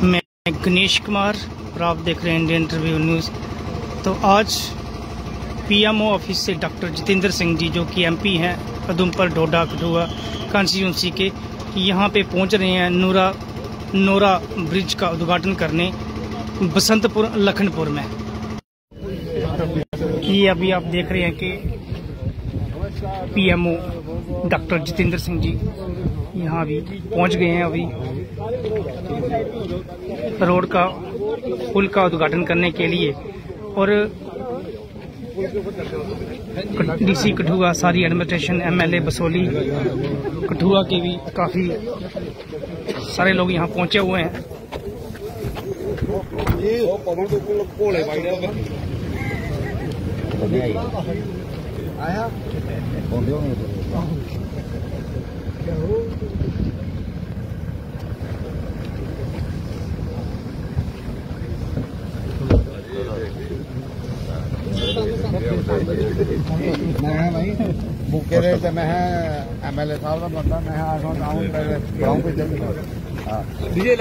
मैं गणेश कुमार और आप देख रहे हैं इंडियन ट्रिब्यून न्यूज़। तो आज पीएमओ ऑफिस से डॉक्टर जितेंद्र सिंह जी जो कि एमपी हैं उधमपुर डोडा कठुआ कॉन्स्टिट्यूंसी के, यहाँ पे पहुँच रहे हैं नोरा ब्रिज का उद्घाटन करने बसंतपुर लखनपुर में। ये अभी आप देख रहे हैं कि पीएमओ डॉक्टर जितेंद्र सिंह जी यहाँ भी पहुँच गए हैं अभी रोड का पुल का उद्घाटन करने के लिए। और डीसी कठुआ, सारी एडमिनिस्ट्रेशन, एमएलए बसोली कठुआ के भी काफी सारे लोग यहाँ पहुंचे हुए हैं। मैं भाई बुके दे ते मैं एमएलए साहब का बंदा, मैं आऊँ गाँव पे डीजे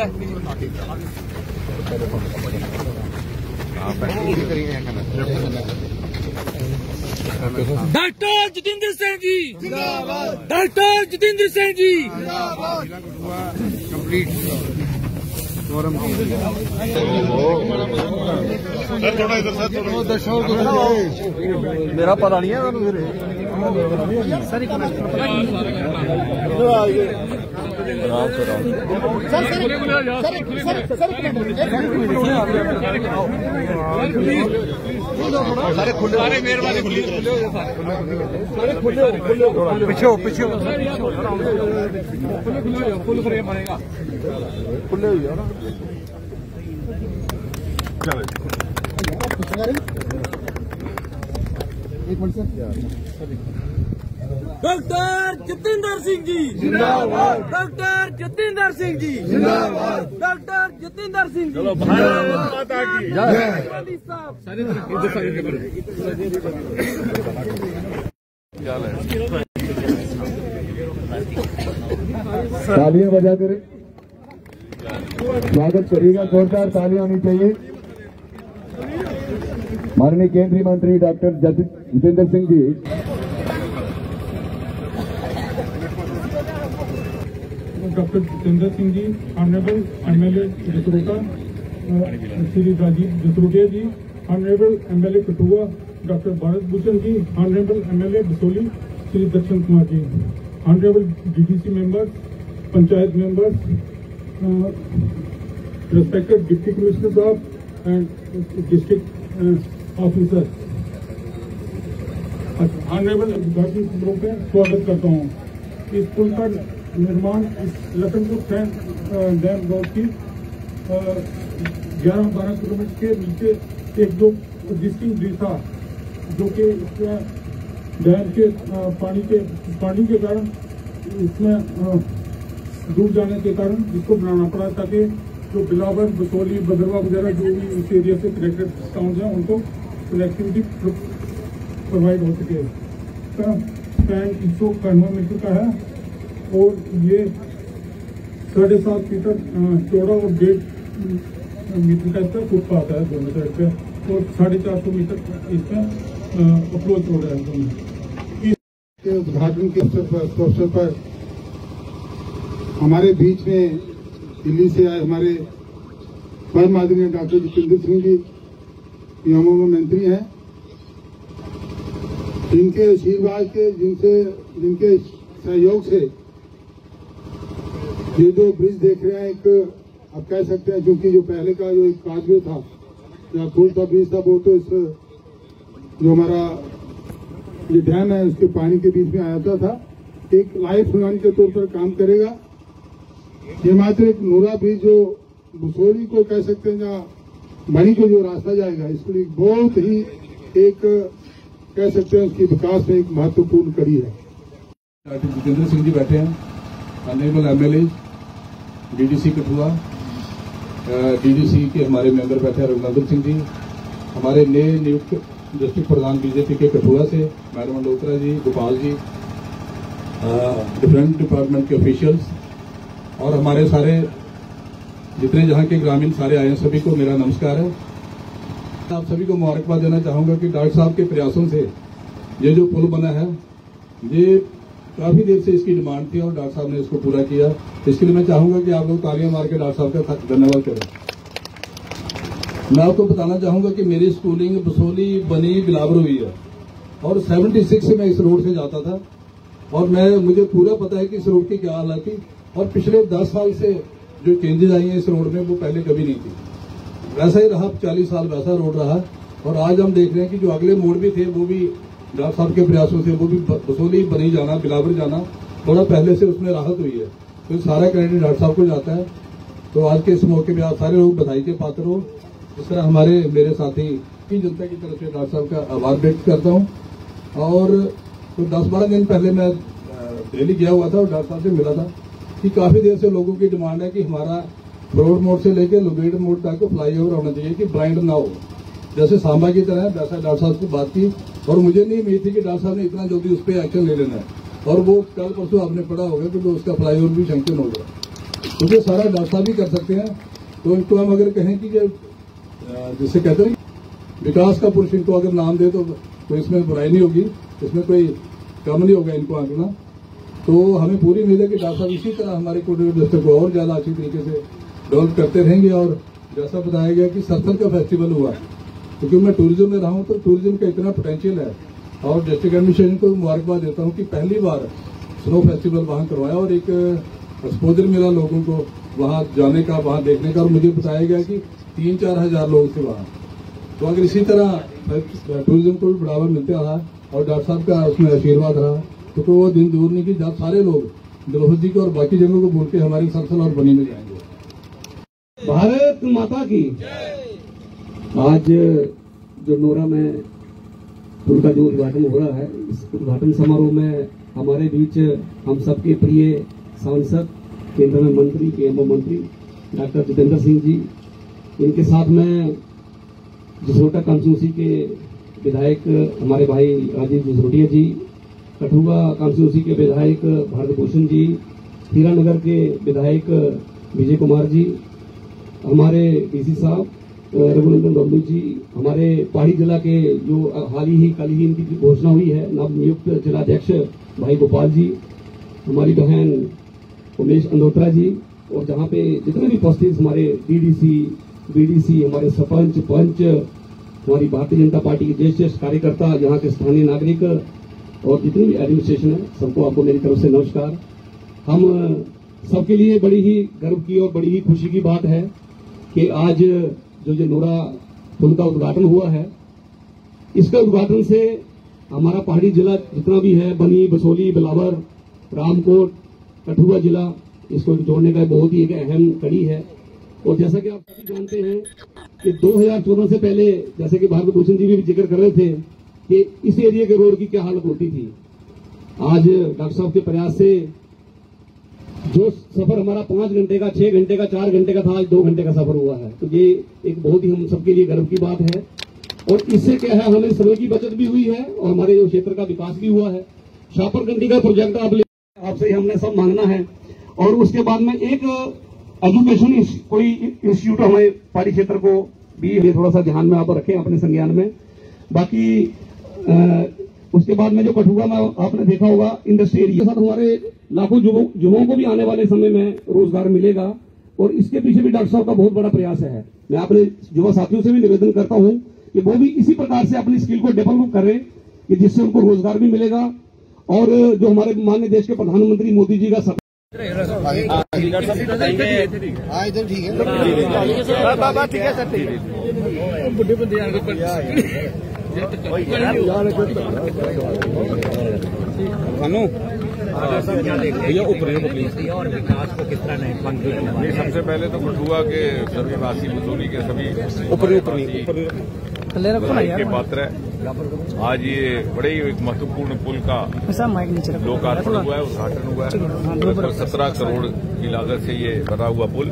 डॉक्टर जितेंद्र सिंह जी जिंदाबाद, डॉक्टर जितेंद्र सिंह जी कंप्लीट थोड़ा इधर मेरा पता नहीं है सारे खुले, मेहरबानी पीछे फुल फ्रेम बनेगा, खुले हुई ना। डॉक्टर जितेंद्र सिंह जी जिंदाबाद, डॉक्टर जितेंद्र सिंह जी जिंदाबाद, डॉक्टर जितेंद्र सिंह जी भारत माता की जय। तालियां बजा कर स्वागत करिएगा, जोरदार तालियां होनी चाहिए। माननीय केंद्रीय मंत्री doctor Jitendra Singh ji, doctor Jitendra Singh ji, honourable MLA Jasrota Shri Rajeev Jasrotia ji, honourable MLA Kathua doctor Bharat Bhushan ji, honourable MLA Basohli Shri Dakshin Kumar ji, honourable DDC members, panchayat members, respected deputy commissioner साहब एंड डिस्ट्रिक्ट ऑफिसर, ऑनरेबल उद्घाटन लोगों का स्वागत करता हूँ। इस पुल का निर्माण इस लखनपुर डैम रोड की 11-12 किलोमीटर के नीचे एक जो एग्जिस्टिंग ब्रिज था, जो कि डैम के पानी के कारण इसमें डूब जाने के कारण इसको बनाना पड़ा, ताकि जो बिलावर, बसोली, बदरवा वगैरह जो भी इस एरिया से कनेक्टेड टाउन हैं उनको कनेक्टिविटी प्रोवाइड हो सके। इसका स्पैन 191 मीटर का है और ये 7.5 मीटर चौड़ा और 1.5 मीटर का इसका फुटपाथ है दोनों साइड पे, और 450 मीटर इसमें अप्रोच रोड है दोनों। के उद्घाटन के अवसर पर हमारे बीच में दिल्ली से आए हमारे परम आदरणीय डॉक्टर जितेंद्र सिंह जी पीएमओ मंत्री हैं। जिनके आशीर्वाद के, जिनके सहयोग से ये जो ब्रिज देख रहे हैं, एक आप कह सकते हैं, क्योंकि जो पहले का जो एक काजवे था या पुल था, ब्रिज था, वो तो इस जो हमारा ये डैम है उसके पानी के बीच में आया था, एक लाइफ लाइन के तौर पर काम करेगा। ये मात्र एक नोरा ब्रिज जो बसोली को कह सकते हैं, जहाँ मणि को जो रास्ता जाएगा, इसके लिए बहुत ही एक कह सकते हैं उसकी विकास में एक महत्वपूर्ण कड़ी है। डॉक्टर जितेंद्र सिंह जी बैठे हैं, honourable MLA DDC Kathua, DDC के हमारे मेंबर बैठे हैं रघुनंदन सिंह जी, हमारे नए नियुक्त डिस्ट्रिक्ट प्रधान बीजेपी के कठुआ से madam Malhotra ji, Gopal ji, different department के ऑफिशियल्स और हमारे सारे जितने जहाँ के ग्रामीण सारे आए हैं सभी को मेरा नमस्कार है। आप सभी को मुबारकबाद देना चाहूंगा कि डॉक्टर साहब के प्रयासों से ये जो पुल बना है, ये काफी देर से इसकी डिमांड थी और डॉक्टर साहब ने इसको पूरा किया। इसके लिए मैं चाहूंगा कि आप लोग तालियां मार के डॉक्टर साहब का धन्यवाद करें। मैं आपको बताना चाहूंगा कि मेरी स्कूलिंग बसोली, बनी, बिलावर हुई है और 76 से मैं इस रोड से जाता था और मुझे पूरा पता है कि इस रोड की क्या हालत थी। और पिछले 10 साल से जो चेंजेस आई हैं इस रोड में वो पहले कभी नहीं थी। वैसा ही रहा, 40 साल वैसा रोड रहा। और आज हम देख रहे हैं कि जो अगले मोड़ भी थे वो भी डॉक्टर साहब के प्रयासों से, वो भी बसोली, बनी जाना, बिलावर जाना, थोड़ा पहले से उसमें राहत हुई है। तो सारा क्रेडिट डॉक्टर साहब को जाता है। तो आज के इस मौके पर आप सारे लोग बधाई के पात्र हो। इस तरह हमारे मेरे साथी की जनता की तरफ से डॉक्टर साहब का आभार व्यक्त करता हूँ। और तो 10-12 दिन पहले मैं दिल्ली गया हुआ था और डॉक्टर साहब से मिला था कि काफी देर से लोगों की डिमांड है कि हमारा रोड मोड़ से लेकर लुगेड मोड़ तक फ्लाईओवर होना चाहिए कि ब्लाइंड ना हो, जैसे सांबा की तरह। वैसा डॉक्टर साहब से बात की और मुझे नहीं उम्मीद थी कि डॉक्टर साहब ने इतना जल्दी उस पर एक्शन ले लेना है। और वो कल परसों आपने पढ़ा होगा कि उसका फ्लाईओवर भी सैंक्शन हो गया, क्योंकि सारा डॉक्टर साहब भी कर सकते हैं। तो इनको हम अगर कहें कि जिससे कहते हैं विकास का पुरुष, इनको अगर नाम दे तो इसमें बुराई नहीं होगी, इसमें कोई कम नहीं होगा इनको आंकना। तो हमें पूरी उम्मीद है कि डॉक्टर साहब इसी तरह हमारे कोटड़ी डिस्ट्रिक्ट को और ज्यादा अच्छी तरीके से डेवलप करते रहेंगे। और जैसा बताया गया कि सरसर का फेस्टिवल हुआ, क्योंकि मैं टूरिज्म में रहा हूं तो टूरिज्म का इतना पोटेंशियल है। और डिस्ट्रिक्ट एडमिनिस्ट्रेशन को मुबारकबाद देता हूं कि पहली बार स्नो फेस्टिवल वहां करवाया और एक एक्सपोजर मिला लोगों को वहां जाने का, वहां देखने का। और मुझे बताया गया कि 3-4 हजार लोग थे वहां। तो अगर इसी तरह टूरिज्म को भी बढ़ावा मिलता रहा और डॉक्टर साहब का उसमें आशीर्वाद रहा तो वो दिन दूर नहीं कि जब सारे लोग द्रौपदी को और बाकी जगहों को बोल के हमारी सरसल और बनी में जाएंगे। भारत माता की। आज जो नोरा में पुल का जो उद्घाटन हो रहा है, इस उद्घाटन समारोह में हमारे बीच हम सबके प्रिय सांसद, केंद्र में मंत्री, केएमओ मंत्री डॉक्टर जितेंद्र सिंह जी, इनके साथ में जसरोटा कॉन्स्टिट्यूंसी के विधायक हमारे भाई राजीव जसरोटिया जी, कठुआ कॉन्स्टिट्यूंसी के विधायक भारत भूषण जी, हीरानगर के विधायक विजय कुमार जी, हमारे डीसी साहब रघुनंदन बबलू जी, हमारे पहाड़ी जिला के जो कल ही इनकी घोषणा हुई है नवनियुक्त जिलाध्यक्ष भाई गोपाल जी, हमारी बहन उमेश अंदोत्रा जी, और जहाँ पे जितने भी उपस्थित हमारे डीडीसी, बीडीसी, हमारे सरपंच, पंच, हमारी भारतीय जनता पार्टी के ज्येष्ठ कार्यकर्ता, यहाँ के स्थानीय नागरिक और जितनी भी एडमिनिस्ट्रेशन है, सबको आपको मेरी तरफ से नमस्कार। हम सबके लिए बड़ी ही गर्व की और बड़ी ही खुशी की बात है कि आज जो नोरा पुल का उद्घाटन हुआ है, इसका उद्घाटन से हमारा पहाड़ी जिला जितना भी है, बनी, बसोली, बिलावर, रामकोट, कठुआ जिला, इसको जोड़ने का बहुत ही एक अहम कड़ी है। और जैसा कि आप सभी जानते हैं कि 2014 से पहले, जैसे कि भारत भूषण जी भी जिक्र कर रहे थे कि इस एरिया के रोड की क्या हालत होती थी, आज डॉक्टर साहब के प्रयास से जो सफर हमारा 5 घंटे का, 6 घंटे का, 4 घंटे का था, आज 2 घंटे का सफर हुआ है। तो ये एक बहुत ही हम सबके लिए गर्व की बात है। और इससे क्या है, हमें समय की बचत भी हुई है और हमारे जो क्षेत्र का विकास भी हुआ है। शापरकंडी का प्रोजेक्ट आपसे हमने सब मांगना है। और उसके बाद में एक एजुकेशन कोई इंस्टीट्यूट हमें पहाड़ी क्षेत्र को भी थोड़ा सा ध्यान में आप रखें अपने संज्ञान में। बाकी उसके बाद में जो कठुआ में आपने देखा होगा इंडस्ट्री एरिया, साथ हमारे लाखों युवाओं को भी आने वाले समय में रोजगार मिलेगा। और इसके पीछे भी डॉक्टर साहब का बहुत बड़ा प्रयास है। मैं अपने युवा साथियों से भी निवेदन करता हूं कि वो भी इसी प्रकार से अपनी स्किल को डेवलप करें कि जिससे उनको रोजगार भी मिलेगा। और जो हमारे माननीय देश के प्रधानमंत्री मोदी जी का भैया और विकास को किस तरह नहीं। सबसे पहले तो कठुआ के सभी वासी, बसोली के सभी के पात्र है। आज ये बड़े ही एक महत्वपूर्ण पुल का लोकार्पण हुआ है, उद्घाटन हुआ है। लगभग 17 करोड़ की लागत से ये बना हुआ पुल,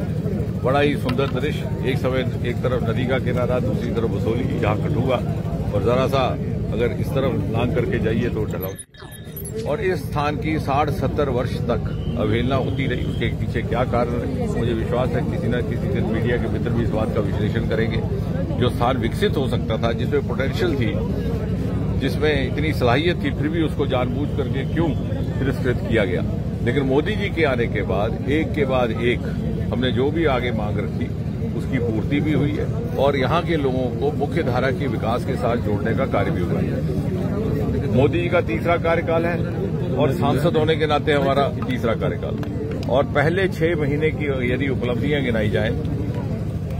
बड़ा ही सुंदर दृश्य। एक तरफ नदी का किनारा, दूसरी तरफ बसोली, यहाँ कठुआ, और जरा सा अगर इस तरफ लांग करके जाइए तो डलहौजी। और इस स्थान की 60-70 वर्ष तक अवहेलना होती रही। उसके पीछे क्या कारण है, मुझे विश्वास है किसी न किसी दिन मीडिया के मित्र भी इस बात का विश्लेषण करेंगे। जो स्थान विकसित हो सकता था, जिसमें पोटेंशियल थी, जिसमें इतनी सलाहियत थी, फिर भी उसको जानबूझ करके क्यों तिरस्कृत किया गया। लेकिन मोदी जी के आने के बाद एक हमने जो भी आगे मांग रखी उसकी पूर्ति भी हुई है और यहाँ के लोगों को मुख्य धारा के विकास के साथ जोड़ने का कार्य भी हुआ है। मोदी जी का तीसरा कार्यकाल है और सांसद होने के नाते हमारा तीसरा कार्यकाल, और पहले 6 महीने की यदि उपलब्धियां गिनाई जाए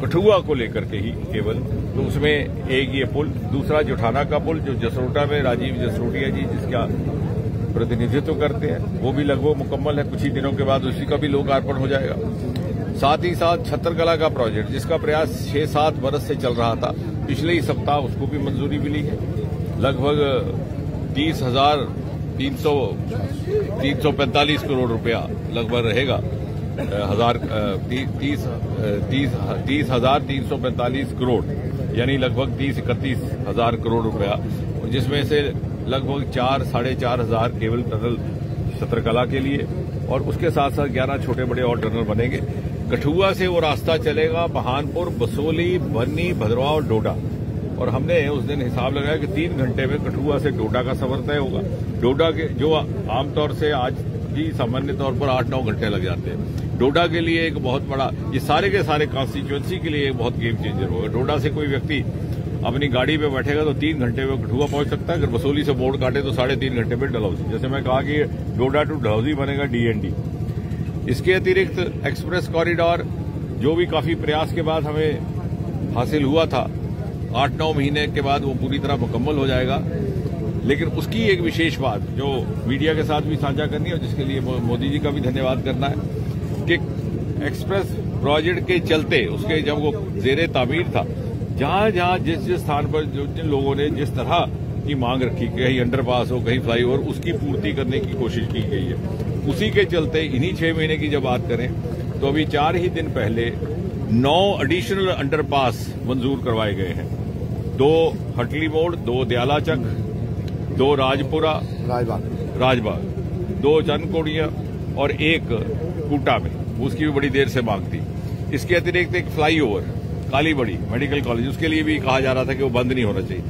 कठुआ को लेकर के ही केवल, तो उसमें एक ये पुल, दूसरा जुठाना का पुल जो जसरोटा में राजीव जसरोटिया जी जिसका प्रतिनिधित्व करते हैं वो भी लगभग मुकम्मल है। कुछ ही दिनों के बाद उसी का भी लोकार्पण हो जाएगा। साथ ही साथ छतरकला का प्रोजेक्ट जिसका प्रयास 6-7 बरस से चल रहा था, पिछले ही सप्ताह उसको भी मंजूरी मिली है। लगभग 345 करोड़ रुपया लगभग रहेगा, 30,345 करोड़ यानी लगभग 30-31 हजार करोड़ रुपया, जिसमें से लगभग 4-4.5 हजार केवल टनल छतरकला के लिए और उसके साथ साथ 11 छोटे बड़े और टनल बनेंगे। कठुआ से वो रास्ता चलेगा बहानपुर, बसोली, बन्नी, भद्रवाह और डोडा, और हमने उस दिन हिसाब लगाया कि 3 घंटे में कठुआ से डोडा का सफर तय होगा। डोडा के जो आमतौर से आज भी सामान्य तौर पर 8-9 घंटे लग जाते हैं, डोडा के लिए एक बहुत बड़ा, ये सारे के सारे कॉन्स्टिट्यूएंसी के लिए एक बहुत गेम चेंजर होगा। डोडा से कोई व्यक्ति अपनी गाड़ी में बैठेगा तो 3 घंटे में कठुआ पहुंच सकता है। अगर बसोली से मोड़ काटे तो 3.5 घंटे में डलहौजी। जैसे मैं कहा कि डोडा टू डलहौजी बनेगा DND। इसके अतिरिक्त एक्सप्रेस कॉरिडोर जो भी काफी प्रयास के बाद हमें हासिल हुआ था, 8-9 महीने के बाद वो पूरी तरह मुकम्मल हो जाएगा। लेकिन उसकी एक विशेष बात जो मीडिया के साथ भी साझा करनी है और जिसके लिए मोदी जी का भी धन्यवाद करना है कि एक्सप्रेस प्रोजेक्ट के चलते उसके जब वो जेरे तामीर था, जहां जहां जिस स्थान पर जिन लोगों ने जिस तरह की मांग रखी, कहीं अंडरपास हो, कहीं फ्लाईओवर, उसकी पूर्ति करने की कोशिश की गई है। उसी के चलते इन्हीं 6 महीने की जब बात करें तो अभी 4 ही दिन पहले 9 एडिशनल अंडरपास मंजूर करवाए गए हैं। 2 हटली मोड़, 2 दयाला चक, 2 राजपुरा राजबाग, 2 चंदकोड़िया और 1 कूटा में, उसकी भी बड़ी देर से मांग थी। इसके अतिरिक्त एक फ्लाईओवर कालीबड़ी मेडिकल कॉलेज, उसके लिए भी कहा जा रहा था कि वो बंद नहीं होना चाहिए।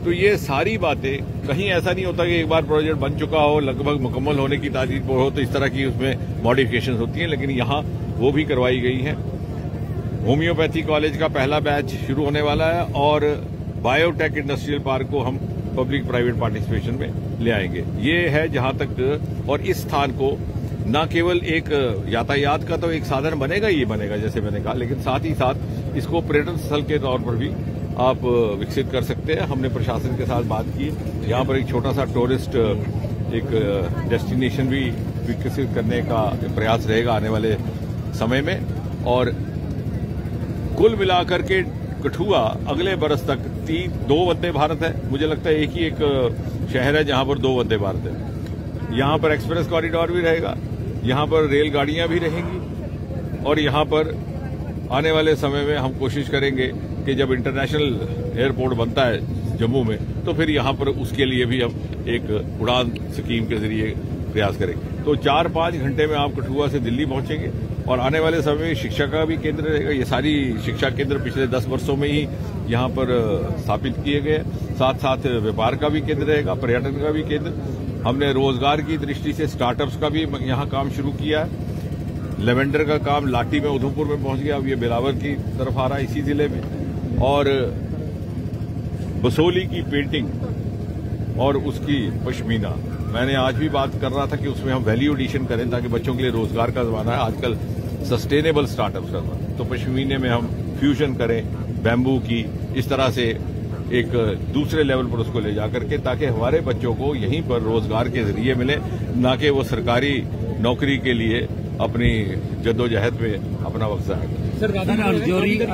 तो ये सारी बातें, कहीं ऐसा नहीं होता कि एक बार प्रोजेक्ट बन चुका हो, लगभग मुकम्मल होने की तारीख हो तो इस तरह की उसमें मॉडिफिकेशन होती हैं, लेकिन यहाँ वो भी करवाई गई हैं। होम्योपैथी कॉलेज का पहला बैच शुरू होने वाला है और बायोटेक इंडस्ट्रियल पार्क को हम पब्लिक प्राइवेट पार्टिसिपेशन में ले आएंगे। ये है जहां तक, और इस स्थान को न केवल एक यातायात का तो एक साधन बनेगा, ये बनेगा जैसे मैंने कहा, लेकिन साथ ही साथ इसको पर्यटन स्थल के तौर पर भी आप विकसित कर सकते हैं। हमने प्रशासन के साथ बात की, यहाँ पर एक छोटा सा टूरिस्ट एक डेस्टिनेशन भी विकसित करने का प्रयास रहेगा आने वाले समय में। और कुल मिलाकर के कठुआ अगले बरस तक 2 वंदे भारत है। मुझे लगता है एक शहर है जहां पर 2 वंदे भारत है। यहां पर एक्सप्रेस कॉरिडोर भी रहेगा, यहां पर रेलगाड़ियां भी रहेंगी, और यहां पर आने वाले समय में हम कोशिश करेंगे कि जब इंटरनेशनल एयरपोर्ट बनता है जम्मू में, तो फिर यहां पर उसके लिए भी हम एक उड़ान स्कीम के जरिए प्रयास करेंगे। तो 4-5 घंटे में आप कठुआ से दिल्ली पहुंचेंगे, और आने वाले समय में शिक्षा का भी केंद्र रहेगा। ये सारी शिक्षा केंद्र पिछले 10 वर्षों में ही यहाँ पर स्थापित किए गए। साथ साथ व्यापार का भी केंद्र रहेगा, पर्यटन का भी केंद्र। हमने रोजगार की दृष्टि से स्टार्टअप्स का भी यहाँ काम शुरू किया है। लेवेंडर का काम लाटी में, उधमपुर में पहुंच गया, अब ये बिलावर की तरफ आ रहा है इसी जिले में। और बसोली की पेंटिंग और उसकी पश्मीना, मैंने आज भी बात कर रहा था कि उसमें हम वैल्यू एडिशन करें ताकि बच्चों के लिए रोजगार का जमाना है, आजकल सस्टेनेबल स्टार्टअप्स करना, तो पश्मीने में हम फ्यूजन करें बैम्बू की, इस तरह से एक दूसरे लेवल पर उसको ले जाकर के, ताकि हमारे बच्चों को यहीं पर रोजगार के जरिए मिले, ना कि वो सरकारी नौकरी के लिए अपनी जद्दोजहद में अपना वक्त जाए। सर अर्जोरी में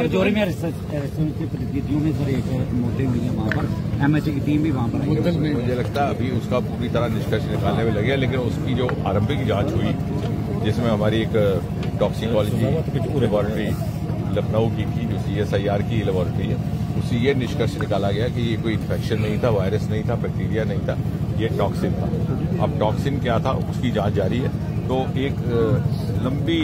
प्रतिनिधियों में सर एक मुद्दे हुई है, वहाँ पर MHA की टीम भी वहाँ पर आई। मुझे लगता है अभी उसका पूरी तरह निष्कर्ष निकालने में लगे, लेकिन उसकी जो आरंभिक जांच हुई जिसमें हमारी एक टॉक्सिकोलॉजी लेबोरेटरी लखनऊ की थी जो CSIR की लेबोरेटरी है, उससे ये निष्कर्ष निकाला गया कि ये कोई इन्फेक्शन नहीं था, वायरस नहीं था, बैक्टीरिया नहीं था, ये टॉक्सिन था। अब टॉक्सिन क्या था उसकी जांच जारी है। तो एक लंबी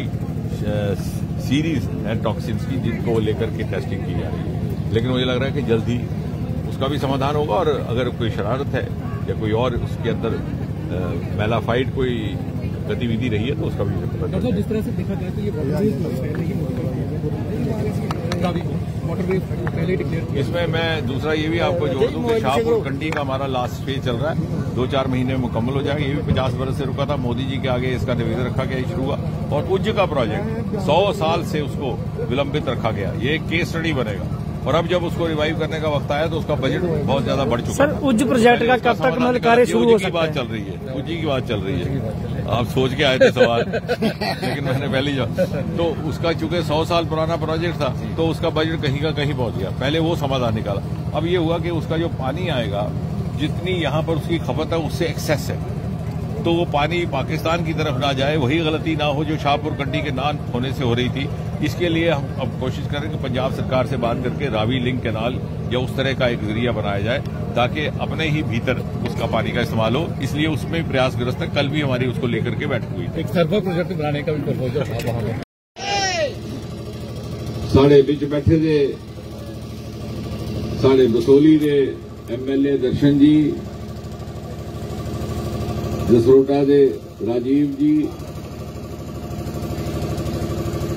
सीरीज है टॉक्सिन्स की जिनको लेकर के टेस्टिंग की जा रही है, लेकिन मुझे लग रहा है कि जल्द ही उसका भी समाधान होगा। और अगर कोई शरारत है या कोई और उसके अंदर मेलाफाइड कोई गतिविधि रही है तो उसका भी पता चलेगा। जिस तरह से देखा जाए तो ये पहले डिक्लेयर। इसमें मैं दूसरा ये भी आपको जोड़ दूं कि शाहपुर कंडी का हमारा लास्ट फेज चल रहा है, 2-4 महीने में मुकम्मल हो जाएगा। ये भी 50 बरस से रुका था, मोदी जी के आगे इसका निवेदन रखा गया, शुरू हुआ। और उज्ज का प्रोजेक्ट 100 साल से उसको विलंबित रखा गया, ये एक केस स्टडी बनेगा। और अब जब उसको रिवाइव करने का वक्त आया तो उसका बजट बहुत ज्यादा बढ़ चुका है। सर, उज्ज प्रोजेक्ट का कब तक मतलब कार्य शुरू हो सकता है? बात चल रही है, उज्जी की बात चल रही है। आप सोच के आए थे सवाल लेकिन मैंने पहले ही तो उसका चूंकि 100 साल पुराना प्रोजेक्ट था तो उसका बजट कहीं का कहीं पहुंच गया। पहले वो समाधान निकाला। अब ये हुआ कि उसका जो पानी आएगा, जितनी यहाँ पर उसकी खपत है उससे एक्सेस है, तो वो पानी पाकिस्तान की तरफ ना जाए, वही गलती ना हो जो शाहपुर कंडी के ना होने से हो रही थी। इसके लिए हम अब कोशिश करेंगे पंजाब सरकार से बात करके रावी लिंक कैनाल या उस तरह का एक जरिया बनाया जाए ताकि अपने ही भीतर उसका पानी का इस्तेमाल हो। इसलिए उसमें भी प्रयासग्रस्त है। कल भी हमारी उसको लेकर के बैठक हुई। एक सर्वर प्रोजेक्ट बनाने का भी प्रपोजल था वहां पर। साढ़े बिच बैठे थे साढ़े बसोली के MLA दर्शन जी, जसरोटा के राजीव जी,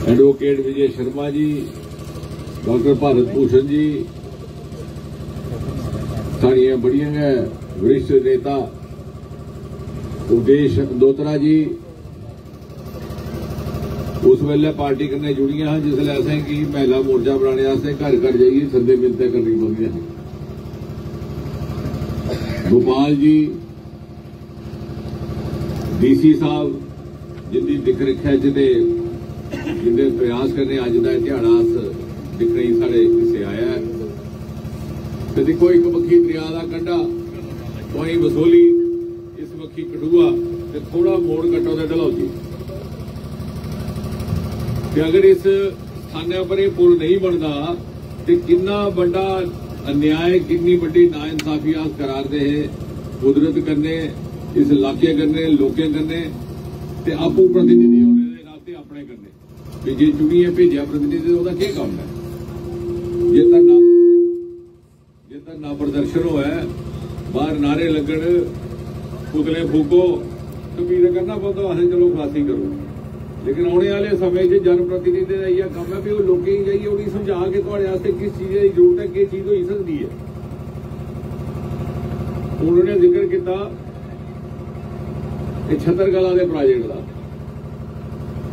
एडवोकेट विजय शर्मा जी, डॉक्टर भारत भूषण जी, साड़ियां बड़ियां वरिष्ठ नेता उपदेश दोत्रा जी उस वेले पार्टी कन्नै जुड़ियां हैं जिसलै असें कि महिला मोर्चा बनाने वास्ते घर घर जाइए सदे मिलते करनी पौंदियां हैं। गोपाल जी, DC साहब जिंदी दिख रखा जिन्हें जिन्हें प्रयास करने अज का ध्याड़ा दिखने ही साढ़े हिस्से आया है। तो देखो एक मक्खी दरिया का कंढा तो ही बसोली, इस मक्खी कठुआ ते थोड़ा मोड़ कटो तो डलहौजी। अगर इस स्थान पर यह पुल नहीं बनता तो कितना बड़ा अन्याय, कितनी बड़ी नाइंसाफी अस करार दे है कुदरत कन्ने, इस इलाके कन्ने, लोकें कन्ने ते आपू प्रतिनिधि होने के नाते अपने कन्ने जे चुनिए भेजा प्रतिनिधि उसका क्या काम है। जे धरना प्रदर्शन होया, बाहर नारे लगन, पुतले फूको, तबीर करना पौधा असें चलो खलासी करो। लेकिन आने वाले समय च जनप्रतिनिधि का यह काम है भी वो लोगों जाइए उन्हें समझा के थोड़े वास्ते किस चीज की जरूरत है, किस चीज हो सकती है। उन्होंने जिक्र किया छतरकला के प्रोजेक्ट का,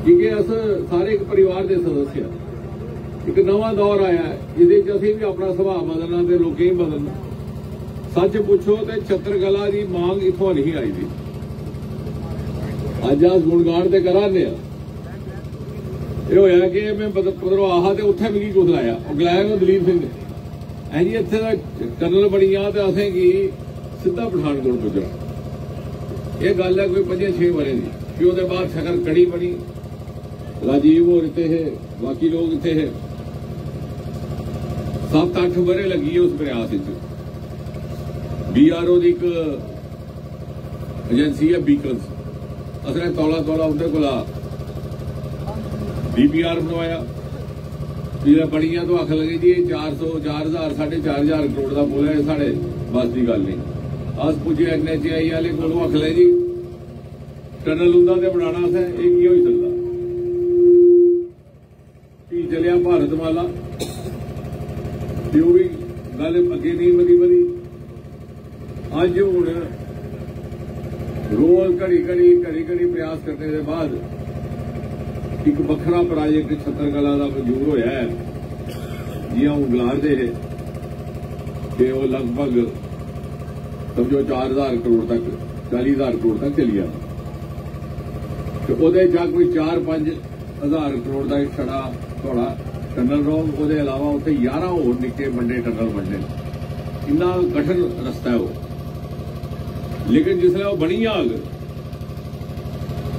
क्योंकि अस सारे एक परिवार के सदस्य, एक नवा दौर आया है, ये असीं भी अपना सुभाव बदलना तो लोग ही बदलना। सच पूछो तो छतरकला की मांग इतों नहीं आई थी। अज अस गुणगान तो कराने ये होया कि मैं भद्रवाह तो उत्थे मिगी कुछ लाया, गलाया दलीप सिंह ने है जी इत्थे कर्नल बनिया तो असें कि सीधा पठानकोट पुज्जा। ये गल है कोई 5-6 बरे की। फिर उसके बाद शकर कड़ी बनी, राजीव होर इत्थे है, बाकी लोग इत्थे है। 7-8 बरे लगी है उस प्रयास BRO की एक एजेंसी है बीकन्स, असने तौला तौला उन्हें कोला DPR बनवाया। जिला बड़िया तो आख लगे जी 400, 4000, 4,500 करोड़ का पुल है, साढ़े बस की गल नहीं। अस पुजे NHAI वाले को आख ले जी टनल उन्होंने तो बनाना से एक हो सकता। भी चलिया भारतमाला जो भी गल अगे नहीं बदी अज हूं रोज घड़ी प्रयास करने के बाद एक वखरा प्रोजेक्ट छतरकला का मंजूर होया है। जियां हूं गलारदे है कि वो लगभग समझो 4,000 करोड़ तक, 40,000 करोड़ तक चली जाए। तो कोई 4-5 हज़ार करोड़ का एक छड़ा थोड़ा टनल रहो, वो अलावा उत्थे 11 होर निके बड़े टनल बनने। इन्ना कठिन रस्ता है वो, लेकिन जिसले वो बनी आग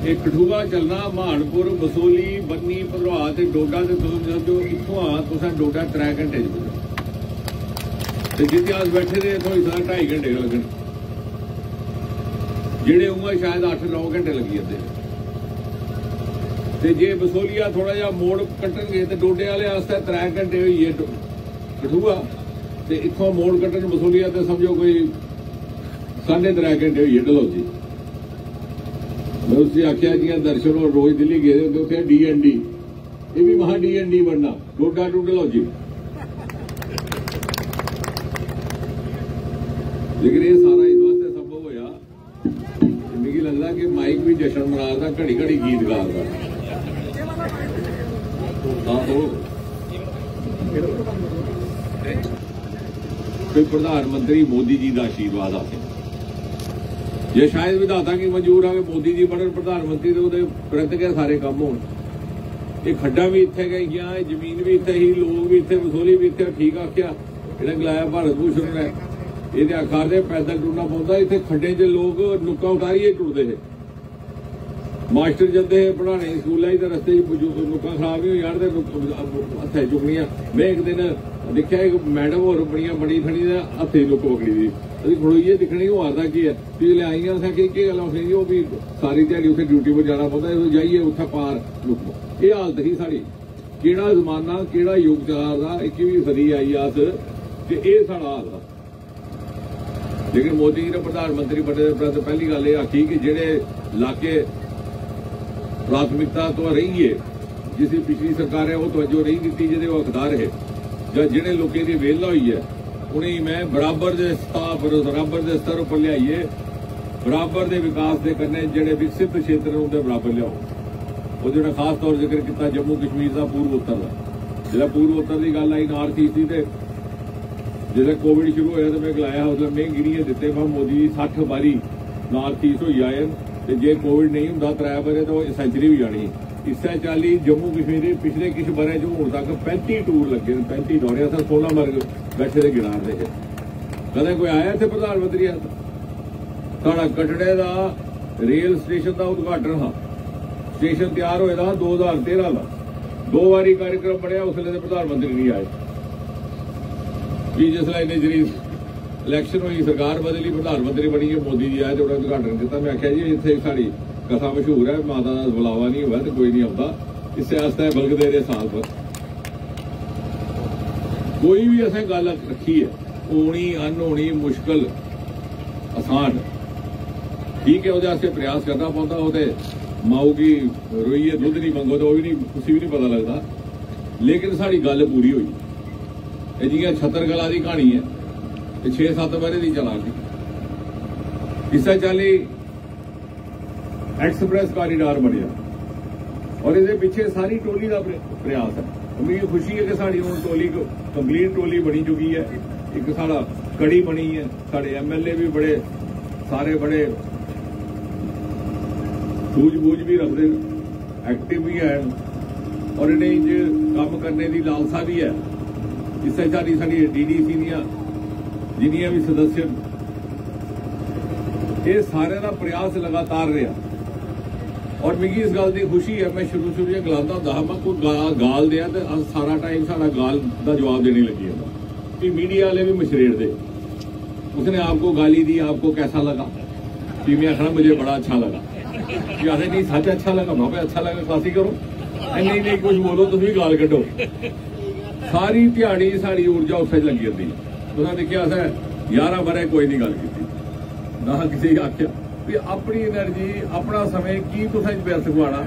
ਇਹ ਕਠੂਆ ਚੱਲਣਾ ਮਾਨपुर बसोली बन्नी भदरवाह ते डोडा ते तुम जो इत्थों आ तुसां डोडा 3 घंटे ते जिथे अस बैठे दे इत्थों 2.5 घंटे लगन जेड़े उंगा शायद 8-9 घंटे लगी जाते ते जे बसोलिया थोड़ा जिहा मोड़ कट्टणगे ते डोडे वाले आस्ते 3 घंटे होई है कठूआ ते इत्थों मोड़ कट्टण बसोलिया ते समझो कोई 3.5 घंटे होई है डलहौजी। मैं उससे आख्या जी दर्शन और रोज दिल्ली गए थे उत्थे DND ये भी वहां DND बनना डोडा टू डलहौजी लेकिन ये सारा इस वास्ते संभव होया मिगी लगता कि माइक भी जश्न मना रहा घड़ी घड़ी गीत गा रहा कोई प्रधानमंत्री मोदी जी का आशीर्वाद आते जे शायद विधाता की मंजूर आवे मोदी जी बनन प्रधानमंत्री तो उहदे प्रत के सारे काम होण ये खड्डा भी इत्थे गईयां जमीन भी इत्थे ही लोग भी इत्थे बसोली भी इत्थे ठीक आख्या जिहड़ा गलाया भारत भूषण ने ये आकार दे पैदल टुरना पौंदा इत्थे खड्डे च लोग नुक्का उतारिए टुरदे है मास्टर जदे पढ़ाने स्कूल ही रस्ते नुक्का खराब नहीं हो जान ते हत्थे चुकनियां मैं एक दिन देखा एक मैडम और बड़ी थड़ी ने हत्थे नुक्क पकड़ी दी अभी खड़ोइए दिखने को आता की है फिर ले आई असें कि गल आखी वो भी सारी ध्याड़ी उत्थे ड्यूटी पर जाना पौंदा जाइए उत्थे पार लुको ये हालत ही साड़ी केड़ा जमाना केड़ा युग चला रहा 21वीं सदी आई अस ते ये साड़ा हाल है। लेकिन मोदी जी ने प्रधानमंत्री बने पहली गल ये आखी कि जेड़े इलाके प्राथमिकता तो रही है जिस पिछली सरकार है वो तवज्जो नहीं दी जिहदे वो हकदार है ਜਾਂ ਜਿਹੜੇ ਲੋਕਾਂ ਦੀ ਵੇਲਾ ਹੋਈ ਹੈ उन्हें मैं बराबर के स्तर पर लियाइए बराबर के विकास के करने जेडे विकसित क्षेत्र उनके बराबर लियाओ वो जो खास तौर जिक्र किया जम्मू कश्मीर का पूर्वोत्तर का जो पूर्वोत्तर की गल आई नॉर्थ ईस्ट की जो कोविड शुरू होया तो मैं गलाया मतलब मैं गिणियां दिते मैं मोदी 60 बारी नॉर्थ ईस्ट हो आए तो जे कोविड नहीं होंदा 3 बारे तो सेंचुरी भी जानी इस चाली जम्मू कश्मीर पिछले कुछ बारे जो हूं तक 35 टूर लगे 35 दौड़े सर 16 मर्ग बैठे थे गिनार दे कदे कोई आया इत्थे प्रधानमंत्री साडा कटड़े का रेल स्टेशन का उद्घाटन हा स्टेशन तैयार होया था 2013 का 2 बारी कार्यक्रम बनया उसले प्रधानमंत्री नहीं आए कि जिसले इन्ने जरी इलैक्शन हुई सरकार बदली प्रधानमंत्री बनी है मोदी जी आए तो उद्घाटन किया मैं आख्या जी इत्थे साडी कथा मशहूर है माता का बुलावा नहीं हुआ तो कोई नहीं आता इस वास्ते बलगदे रहे साल पर कोई भी असें गल रखी है होनी अनहोनी मुश्किल आसान ठीक है वो प्रयास करना पौंदा वो माऊ की रोईए दुध नहीं मंगो तो भी नहीं कुछ भी नहीं पता लगता लेकिन साड़ी गल पूरी हुई ये जियां छतरकला की कहानी है 6-7 बारे की चला दी इस चाली एक्सप्रेस कॉरिडोर बनिया और इहदे पिछे सारी टोली का प्रयास है मुझे खुशी है कि साड़ी हुण टोली कंप्लीट टोली बनी चुकी है एक साड़ा कड़ी बनी है साढ़े MLA भी बड़े सारे बड़े सूझबूझ भी रखते एक्टिव भी है और इन्हें काम करने की लालसा भी है इससे साड़ी DDC जिन्नियां भी सदस्य ये सारे का प्रयास लगातार रहा और मिगी इस गल की खुशी है मैं शुरू गलाता होंदा मैं कोई गाल दिया तो सारा टाइम सारा गाल का जवाब देने लगी है कि मीडिया वाले भी मशरेड़ दे उसने आपको गाली दी आपको कैसा लगा कि मैं आखना मुझे बड़ा अच्छा लगा कि आखिर नहीं सच अच्छा लगा भावे अच्छा लगा खासी करो नहीं कुछ बोलो तुम भी गाल कड्डो सारी दिहाड़ी साड़ी ऊर्जा उस लगी जाती तुसें देखिया असें 11 बारे कोई नहीं गल की ना किसी आख्या भी अपनी एनर्जी अपना समय की तुसें व्यर्थ गवाना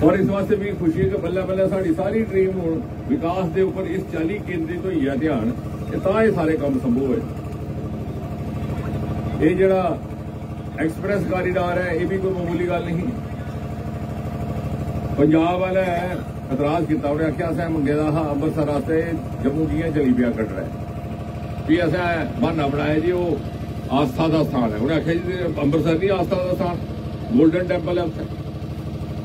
और इस वास्ते भी खुशी है कि बल्ले बल्ले साड़ी सारी टीम हुण विकास के उपर इस चाली केंद्रित होई है ध्यान ये सारे काम संभव है। ये जिहड़ा एक्सप्रेस कॉरिडोर है ये भी कोई मामूली गल नहीं पंजाब वाले एतराज किया उन्हें आख्या असें मंगे दा हा अमृतसर वास्ते जम्मू जियां चली पिया कट रहा है भी असें बहाना बनाया जी वो आस्था का स्थान है उन्हें आख्या जी अमृतसर नहीं आस्था का स्थान गोल्डन टैंपल है उत्थे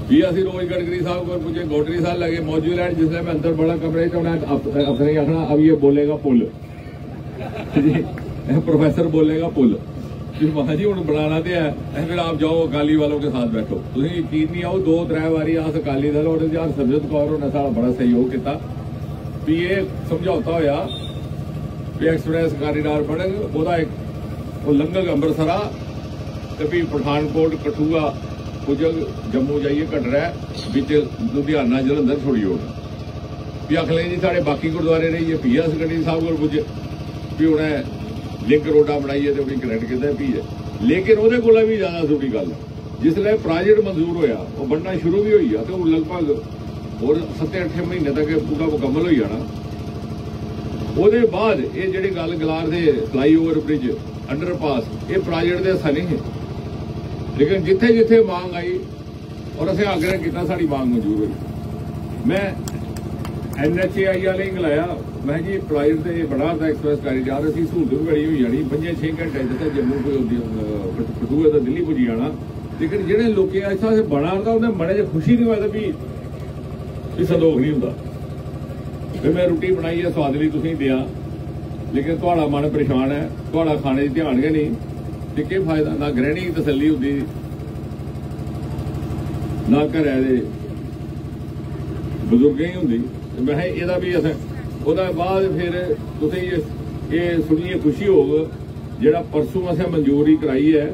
भी असी रोज गडकरी साहब को पूछे गौडरी साहब लगे मौजूद है जिसने मैं अंदर बड़ा कमरे च उन्हें अफसर ने आखना अब ये बोलेगा पुल जी प्रोफेसर बोलेगा पुल कि वहां जी हूं बनाना तो है, फिर आप जाओ अकाली वालों के साथ बैठो। तुम यकीन नहीं आओ 2-3 बारी अस अकाली दल और हरसिमरत कौर उन्हें साढ़ा बड़ा सहयोग किया भी ये समझौता होया भी एक्सप्रैस कॉरीडोर बनग, ओदा एक लंघग अंबरसरा ते भी पठानकोट कठुआ पुजग जम्मू जाइए कटरा बिच लुधियाना जलंधर छोड़ी होगा भी आखले जी साढ़े बाकी गुरुद्वारे रहिए PS गड्डी साहब को पुजे भी उन्हें लिंक रोडा बनाइए तो अपनी कनेक्ट किया भी है। लेकिन वो भी ज्यादा थोड़ी गल जिसले प्रोजेक्ट मंजूर होया वो बनना शुरू भी हुई है तो लगभग और 7-8 महीने तक पूरा मुकम्मल हो जाना। ਉਹਦੇ बाद ये ਜਿਹੜੀ गल गलार ਦੇ फ्लाईओवर ब्रिज अंडरपास ये प्रोजेक्ट ਦੇ ਹਿੱਸਾ नहीं है, लेकिन जिथे जिथे मांग आई और असें आग्रह किया साड़ी मांग मंजूर हुई। मैं NHAI वाले गलाया मैं जी प्रोजेक्ट से बड़ा था एक्सप्रैस कॉरीडोर असी सहूलत भी बड़ी हुई जानी 5-6 घंटे जिथे जम्मू कठुआ तो दिल्ली पुजी जाना। लेकिन ਜਿਹੜੇ ਲੋਕੀ ऐसा बना था उन्हें बड़े च खुशी नहीं होता भी संदोख नहीं होता फिर मैं रोटी बनाई है स्वाद ਲਈ ਤੁਸੀਂ ਦਿਆ, लेकिन ਤੁਹਾਡਾ मन परेशान है, ਤੁਹਾਡਾ खाने ध्यान गै नहीं ते केह् फायदा, ना गृहिणी तसल्ली होंदी ना घरै दे बजुर्गें ही होंदी। मैं एह्दा भी असें ओह्दे बाद फिर तुसें ये सुनिए खुशी होग जेह्ड़ा परसों असें मंजूरी कराई है